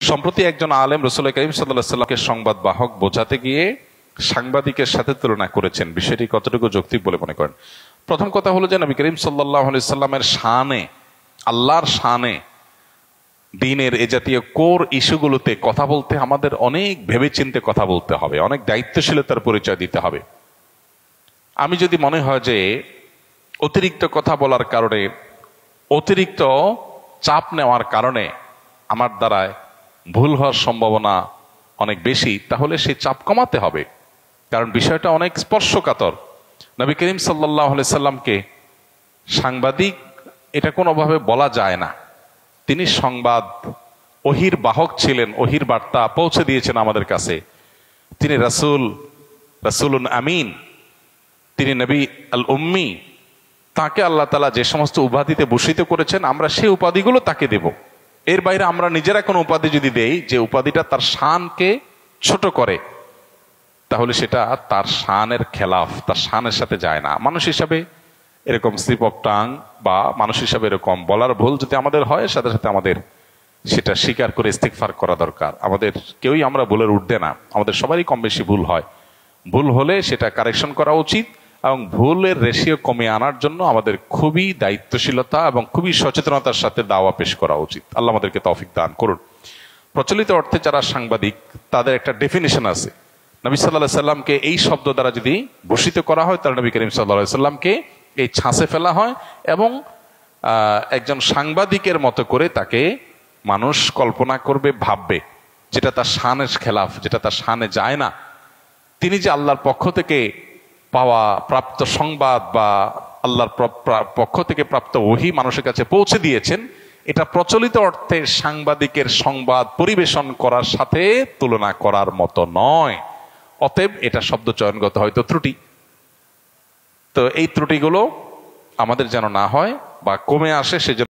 সম্প্রতি একজন আলেম রাসূল করিম সাল্লাল্লাহু আলাইহি ওয়াসাল্লামকে সংবাদ বাহক বোঝাতে গিয়ে সাংবাদিকের সাথে তুলনা করেছেন। বিষয়টি কতটুকু যৌক্তিক বলে মনে করেন? প্রথম কথা হলো যে নবী করিম সাল্লাল্লাহু আলাইহি ওয়াসাল্লামের শানে, আল্লাহর শানে, দ্বীনের এ জাতীয় কোর ইস্যুগুলোতে কথা বলতে আমাদের অনেক ভেবেচিন্তে কথা বলতে হবে, অনেক দায়িত্বশীলতার পরিচয় দিতে হবে। আমি যদি মনে হয় যে অতিরিক্ত কথা বলার কারণে, অতিরিক্ত চাপ নেওয়ার কারণে আমার দ্বারায় ভুল হওয়ার সম্ভাবনা অনেক বেশি, তাহলে সেই চাপ কমাতে হবে। কারণ বিষয়টা অনেক স্পর্শকাতর। নবী করিম সাল্লাল্লাহু আলাইহি সাল্লামকে সাংবাদিক এটা কোনোভাবে বলা যায় না। তিনি সংবাদ ওহির বাহক ছিলেন, ওহির বার্তা পৌঁছে দিয়েছেন আমাদের কাছে। তিনি রাসূলুন আমিন, তিনি নবী আল উম্মি। তাকে আল্লাহ তাআলা যে সমস্ত উপাধিতে ভূষিত করেছেন, আমরা সেই উপাধিগুলো তাকে দেব। এর বাইরে আমরা নিজেরা কোনো উপাধি যদি দেই যে উপাধিটা তার শানকে ছোট করে, তাহলে সেটা তার শানের খেলাফ, তার শানের সাথে যায় না। মানুষ হিসাবে এরকম স্লিপ অফ টাং বা মানুষ হিসাবে এরকম বলার ভুল যদি আমাদের হয়, সাথে সাথে আমাদের সেটা স্বীকার করে ইস্তিগফার করা দরকার। আমাদের কেউই আমরা ভুলের ঊর্ধ্বে না, আমাদের সবারই কম বেশি ভুল হয়। ভুল হলে সেটা কারেকশন করা উচিত এবং ভুলের রেশিও কমিয়ে আনার জন্য আমাদের খুবই দায়িত্বশীলতা এবং খুবই সচেতনতার সাথে দাওয়া পেশ করা উচিত। আল্লাহ আমাদেরকে তৌফিক দান করুন। প্রচলিত অর্থে যারা সাংবাদিক, তাদের একটা ডেফিনিশন আছে। নবী সাল্লাল্লাহু আলাইহি সাল্লামকে এই শব্দ দ্বারা যদি ভূষিত করা হয়, তাহলে নবী করিম সাল্লাল্লাহু আলাইহি সাল্লামকে এই ছাঁচে ফেলা হয় এবং একজন সাংবাদিকের মতো করে তাকে মানুষ কল্পনা করবে, ভাববে, যেটা তার শানের খেলাফ, যেটা তার শানে যায় না। তিনি যে আল্লাহর পক্ষ থেকে পাওয়া প্রাপ্ত সংবাদ বা আল্লাহর পক্ষ থেকে প্রাপ্ত ওহী মানুষের কাছে পৌঁছে দিয়েছেন, এটা প্রচলিত অর্থে সাংবাদিকের সংবাদ পরিবেশন করার সাথে তুলনা করার মতো নয়। অতএব এটা শব্দ চয়নগত হয়তো ত্রুটি। তো এই ত্রুটিগুলো আমাদের যেন না হয় বা কমে আসে, সেজন্য